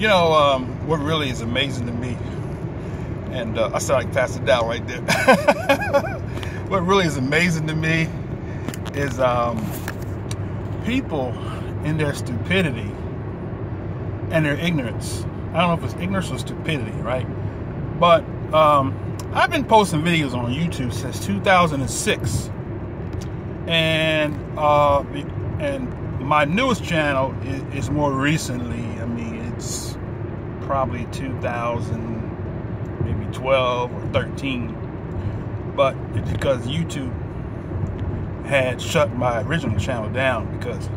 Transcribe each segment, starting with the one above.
What really is amazing to me, and I sound like Pastor Dow right there. What really is amazing to me is people in their stupidity and their ignorance. I don't know if it's ignorance or stupidity, right? But I've been posting videos on YouTube since 2006, and my newest channel is more recently. I mean, it's probably 2012 or 13, but it's because YouTube had shut my original channel down because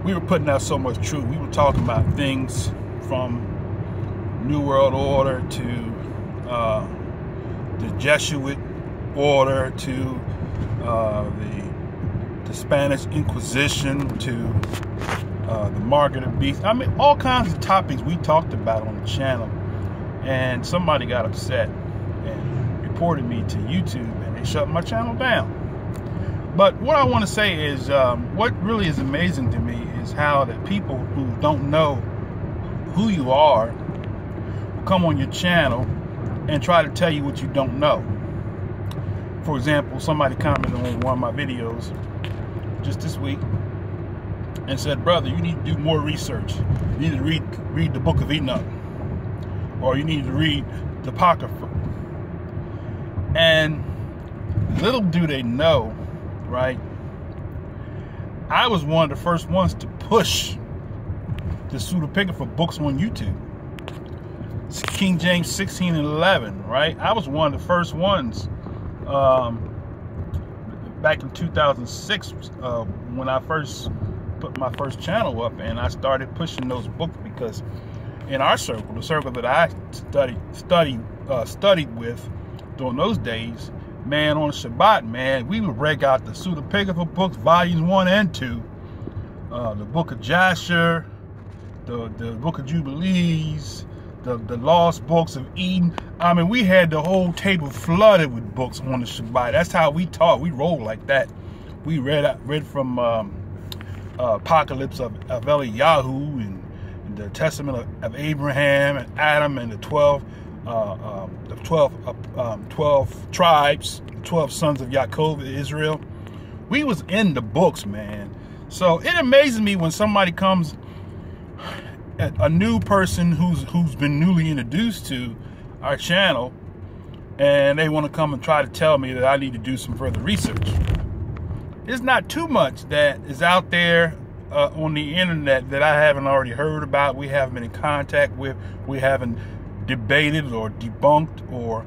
we were putting out so much truth. We were talking about things from New World Order to the Jesuit order to the Spanish Inquisition to the mark of the beast. I mean, all kinds of topics we talked about on the channel, and somebody got upset and reported me to YouTube, and they shut my channel down. But what I want to say is, what really is amazing to me is how that people who don't know who you are will come on your channel and try to tell you what you don't know. For example, somebody commented on one of my videos just this week and said, "Brother, you need to do more research. You need to read the book of Enoch, or you need to read the Apocrypha." And little do they know, right? I was one of the first ones to push the pseudepigrapha books on YouTube. King James 16 and 11, right? I was one of the first ones back in 2006 when I first put my first channel up, and I started pushing those books because in our circle, the circle that I studied with during those days, man, on Shabbat, man, we would break out the pseudepigrapha books, volumes 1 and 2, the book of Jasher, the book of Jubilees, the lost books of Eden. I mean, we had the whole table flooded with books on the Shabbat. That's how we taught. We rolled like that. We read from Apocalypse of Eliyahu and the Testament of Abraham and Adam and the 12 tribes, the 12 sons of Yaakov, Israel. We was in the books, man. So it amazes me when somebody comes, a new person who's been newly introduced to our channel, and they want to come and try to tell me that I need to do some further research. There's not too much that is out there on the internet that I haven't already heard about, we haven't been in contact with, we haven't debated or debunked or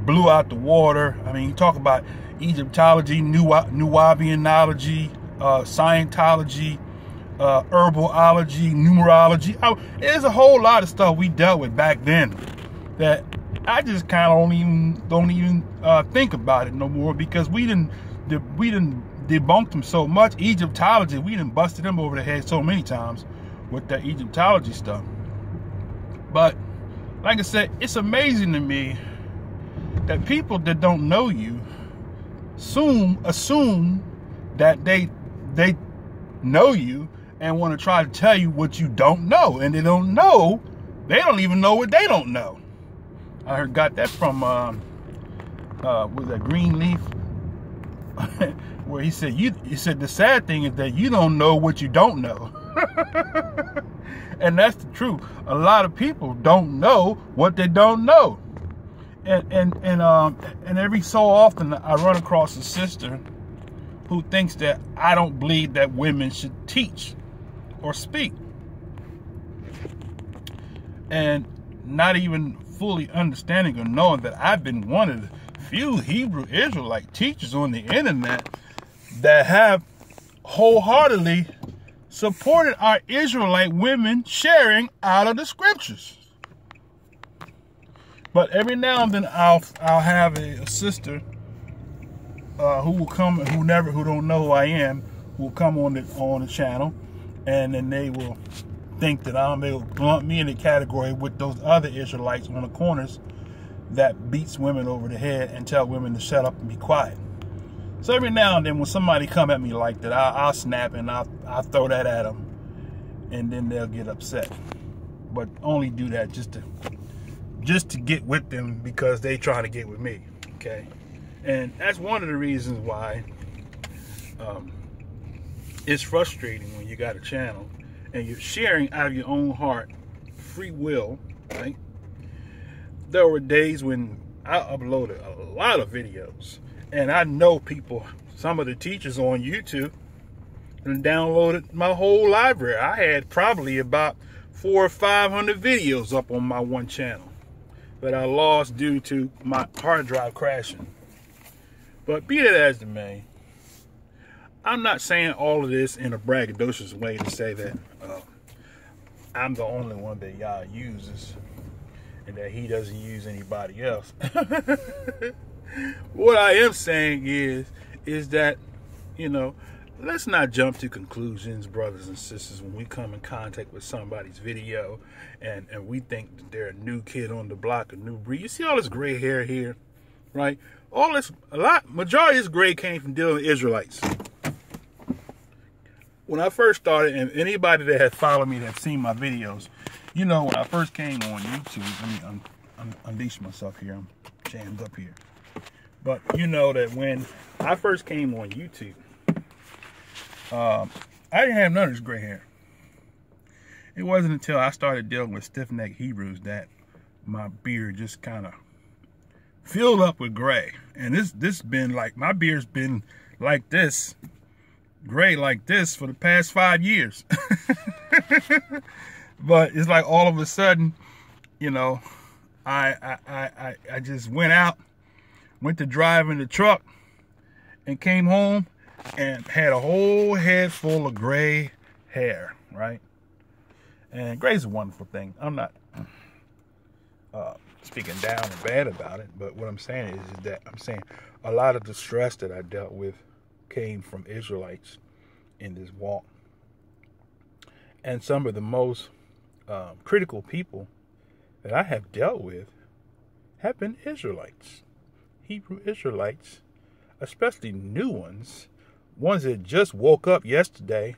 blew out the water. I mean, you talk about Egyptology, Nubianology, Scientology, herbology, numerology. There's a whole lot of stuff we dealt with back then that I just kind of don't even think about it no more, because we didn't debunked them so much. Egyptology, we done busted them over the head so many times with that Egyptology stuff. But like I said, it's amazing to me that people that don't know you assume that they know you and want to try to tell you what you don't know, and they don't know. They don't even know what they don't know. I got that from was that Greenleaf, where he said the sad thing is that you don't know what you don't know. And that's the truth. A lot of people don't know what they don't know. And every so often I run across a sister who thinks that I don't believe that women should teach or speak, and not even fully understanding or knowing that I've been one of the few Hebrew Israelite teachers on the internet that have wholeheartedly supported our Israelite women sharing out of the scriptures. But every now and then I'll have a sister who will come, who don't know who I am, who will come on the channel, and then they will think that they will lump me in the category with those other Israelites on the corners that beats women over the head and tell women to shut up and be quiet. So every now and then when somebody come at me like that, I'll snap and I'll throw that at them. and then they'll get upset. But only do that just to get with them because they trying to get with me. Okay, and that's one of the reasons why it's frustrating when you got a channel and you're sharing out of your own heart, free will, right? There were days when I uploaded a lot of videos, and I know people, some of the teachers on YouTube, and downloaded my whole library. I had probably about 400 or 500 videos up on my one channel that I lost due to my hard drive crashing. But be that as it may, I'm not saying all of this in a braggadocious way to say that I'm the only one that y'all uses and that he doesn't use anybody else. What I am saying is that, you know, let's not jump to conclusions, brothers and sisters, when we come in contact with somebody's video and we think that they're a new kid on the block, a new breed. You see all this gray hair here, right? All this, majority of this gray came from dealing with Israelites. When I first started, and anybody that has followed me, that has seen my videos, you know, when I first came on YouTube, let me unleash myself here. I'm jammed up here. But you know that when I first came on YouTube, I didn't have none of this gray hair. It wasn't until I started dealing with stiff-necked Hebrews that my beard just kind of filled up with gray. And this been like, my beard's been like this, gray like this, for the past 5 years. But it's like all of a sudden, you know, I just went to drive in the truck and came home and had a whole head full of gray hair, right? And gray's a wonderful thing. I'm not speaking down or bad about it, but what I'm saying is that I'm saying a lot of the stress that I dealt with came from Israelites in this walk. And some of the most critical people that I have dealt with have been Israelites, Hebrew Israelites, especially new ones that just woke up yesterday,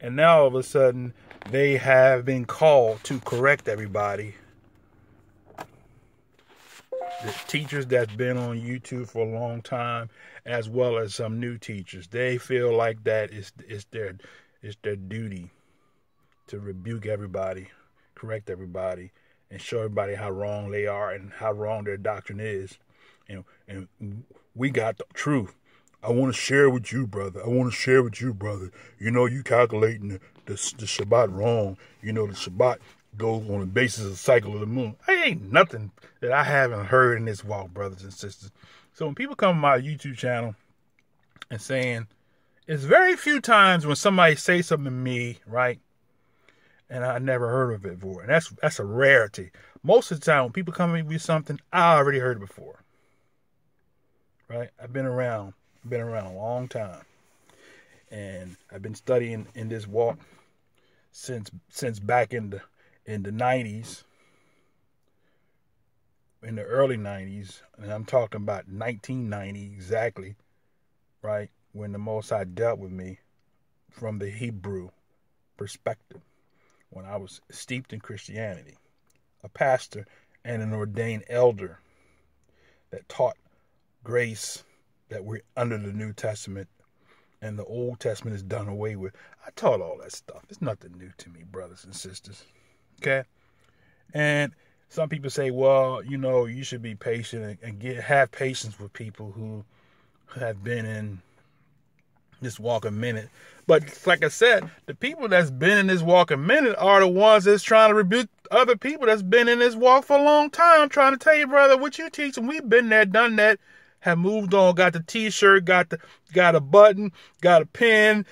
and now all of a sudden they have been called to correct everybody. The teachers that's been on YouTube for a long time, as well as some new teachers, they feel like that is their duty to rebuke everybody, correct everybody, and show everybody how wrong they are and how wrong their doctrine is. And we got the truth. I want to share with you, brother. I want to share with you, brother. You know, you calculating the Shabbat wrong. You know, the Shabbat goes on the basis of the cycle of the moon. There ain't nothing that I haven't heard in this walk, brothers and sisters. So when people come to my YouTube channel and saying, it's very few times when somebody say something to me, right, and I never heard of it before. And that's a rarity. Most of the time when people come to me with something, I already heard it before. Right? I've been around a long time. And I've been studying in this walk since back in the 90s. In the early 90s, and I'm talking about 1990 exactly, right, when the Most High dealt with me from the Hebrew perspective, when I was steeped in Christianity, a pastor and an ordained elder that taught grace, that we're under the New Testament and the Old Testament is done away with. I taught all that stuff. It's nothing new to me, brothers and sisters. Okay? And some people say, well, you know, you should be patient and have patience with people who have been in this walk a minute. But like I said, the people that's been in this walk a minute are the ones that's trying to rebuke other people that's been in this walk for a long time. I'm trying to tell you, brother, what you teach, and we've been there, done that, have moved on, got the t-shirt, got a button, got a pin,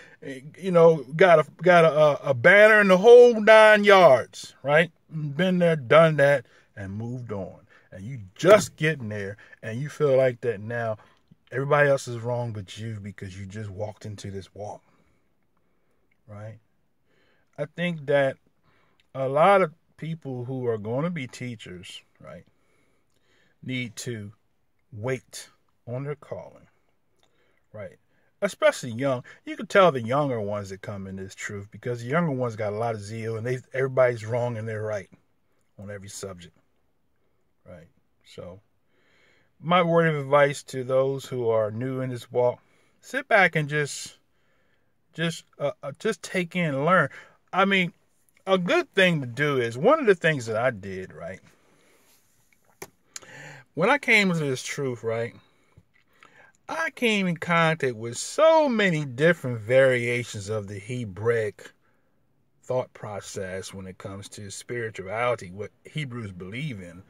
you know, got a banner and the whole 9 yards, right? Been there, done that, and moved on. And you just getting there, and you feel like that now everybody else is wrong but you because you just walked into this walk, right? I think that a lot of people who are going to be teachers, right, need to wait on their calling, right? especially young. You can tell the younger ones that come in this truth because the younger ones got a lot of zeal and everybody's wrong and they're right on every subject. Right. So my word of advice to those who are new in this walk, sit back and just take in and learn. I mean, a good thing to do is one of the things that I did, right? When I came into this truth, right? I came in contact with so many different variations of the Hebraic thought process when it comes to spirituality, what Hebrews believe in.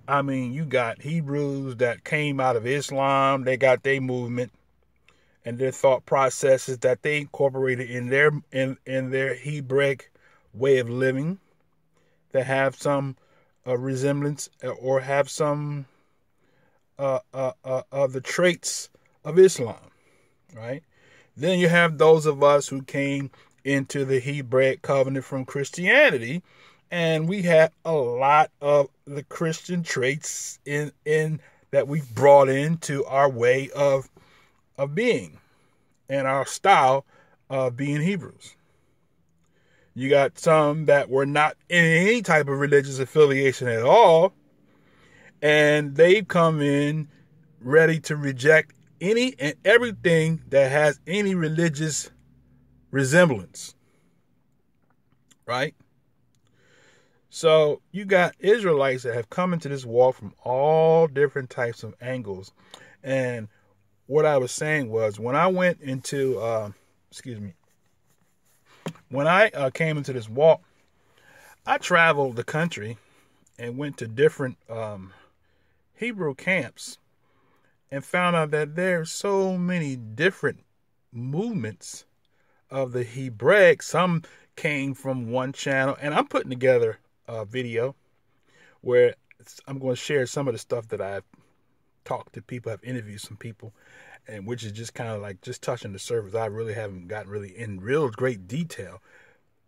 I mean, you got Hebrews that came out of Islam. They got their movement and their thought processes that they incorporated in their Hebraic way of living that have some resemblance or have some of the traits of Islam, right? Then you have those of us who came into the Hebraic covenant from Christianity, and we have a lot of the Christian traits in that we've brought into our way of being and our style of being Hebrews. You got some that were not in any type of religious affiliation at all, and they've come in ready to reject any and everything that has any religious resemblance, right? So you got Israelites that have come into this walk from all different types of angles. And what I was saying was when I went into, when I came into this walk, I traveled the country and went to different Hebrew camps and found out that there's so many different movements of the Hebraic. Some came from one channel, and I'm putting together a video where I'm going to share some of the stuff that I've talked to people, I've interviewed some people, and which is just kind of like just touching the surface. I really haven't gotten really in real great detail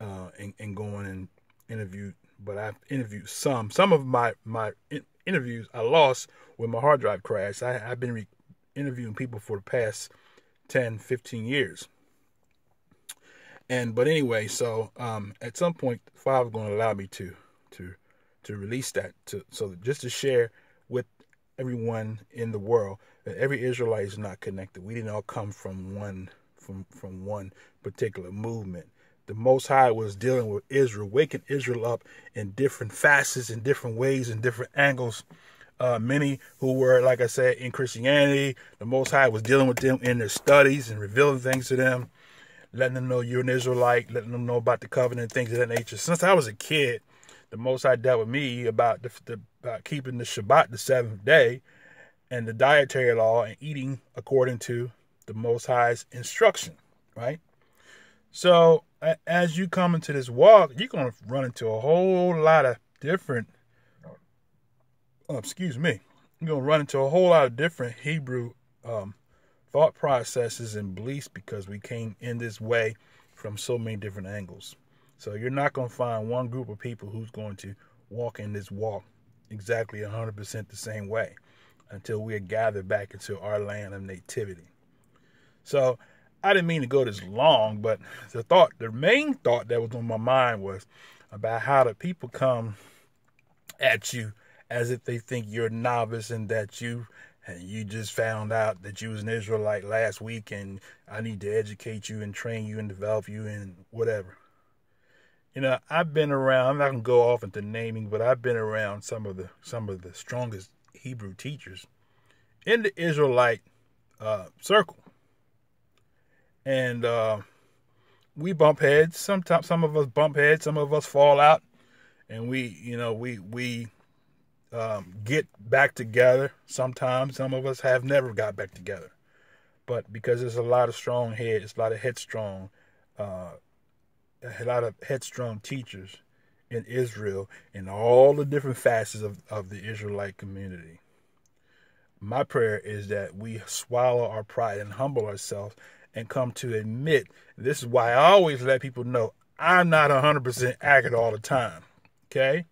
and going and interviewed, but I've interviewed some of my interviews I lost when my hard drive crashed. I've been interviewing people for the past 10, 15 years. But anyway, so at some point, the Father's going to allow me to release that, so just to share with everyone in the world that every Israelite is not connected. We didn't all come from one particular movement. The Most High was dealing with Israel, waking Israel up in different facets, in different ways, in different angles. Many who were, like I said, in Christianity, the Most High was dealing with them in their studies and revealing things to them, letting them know you're an Israelite, letting them know about the covenant, things of that nature. Since I was a kid, the Most High dealt with me about about keeping the Shabbat, the seventh day, and the dietary law and eating according to the Most High's instruction, right? So as you come into this walk, you're going to run into a whole lot of different, you're going to run into a whole lot of different Hebrew thought processes and beliefs because we came in this way from so many different angles. So you're not going to find one group of people who's going to walk in this walk exactly 100% the same way until we are gathered back into our land of nativity. So I didn't mean to go this long, but the main thought that was on my mind was about how the people come at you as if they think you're a novice and that you just found out that you was an Israelite last week and I need to educate you and train you and develop you and whatever. You know, I've been around, I'm not going to go off into naming, but I've been around some of the strongest Hebrew teachers in the Israelite circle. And we bump heads. Sometimes some of us bump heads, some of us fall out, and we get back together. Sometimes some of us have never got back together. But because there's a lot of strong heads, a lot of headstrong teachers in Israel in all the different facets of the Israelite community. My prayer is that we swallow our pride and humble ourselves and come to admit, this is why I always let people know I'm not 100% accurate all the time. Okay?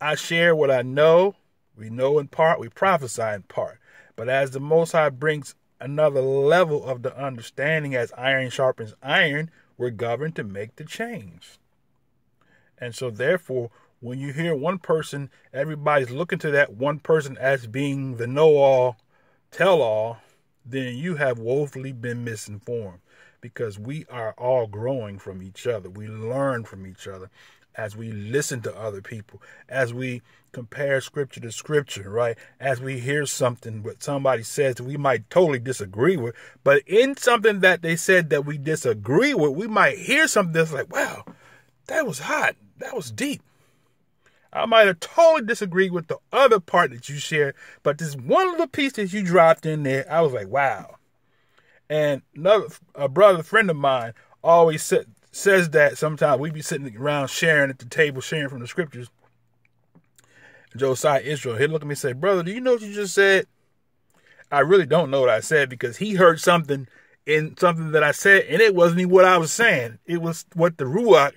I share what I know. We know in part, we prophesy in part. But as the Most High brings another level of the understanding, as iron sharpens iron, we're governed to make the change. And so therefore, when you hear one person, everybody's looking to that one person as being the know-all, tell-all, then you have woefully been misinformed, because we are all growing from each other. We learn from each other as we listen to other people, as we compare scripture to scripture, right? As we hear something what somebody says that we might totally disagree with, but in something that they said that we disagree with, we might hear something that's like, wow, that was hot. That was deep. I might have totally disagreed with the other part that you shared, but this one little piece that you dropped in there, I was like, wow. And a brother, friend of mine, always says that sometimes we be sitting around sharing at the table, sharing from the scriptures. Josiah Israel, he'll look at me and say, brother, do you know what you just said? I really don't know what I said, because he heard something in something that I said, and it wasn't even what I was saying. It was what the Ruach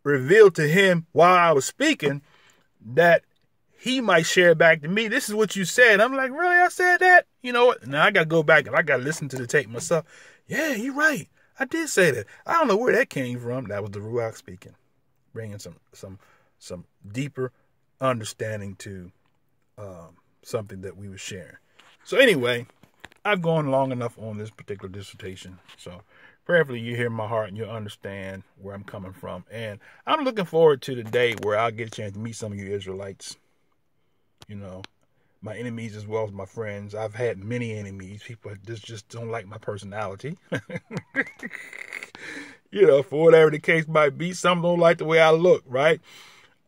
revealed to him while I was speaking, that he might share back to me. This is what you said. I'm like, really? I said that? You know what? Now I got to go back and I got to listen to the tape myself. Yeah, you're right. I did say that. I don't know where that came from. That was the Ruach speaking, bringing some deeper understanding to something that we were sharing. So anyway, I've gone long enough on this particular dissertation. So prayerfully you hear my heart and you'll understand where I'm coming from. And I'm looking forward to the day where I'll get a chance to meet some of you Israelites. You know, my enemies as well as my friends. I've had many enemies. People just don't like my personality. You know, for whatever the case might be. Some don't like the way I look, right?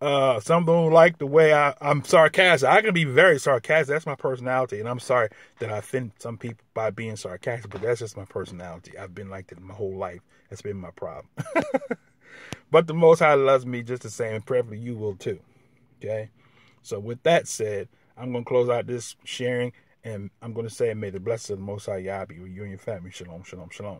Some don't like the way I'm sarcastic. I can be very sarcastic. That's my personality. And I'm sorry that I offend some people by being sarcastic, but that's just my personality. I've been like that my whole life. That's been my problem. But the Most High loves me just the same, and prayerfully you will too. Okay? So with that said, I'm going to close out this sharing, and I'm going to say, may the blessings of the Most High Yah be with you and your family. Shalom, shalom, shalom.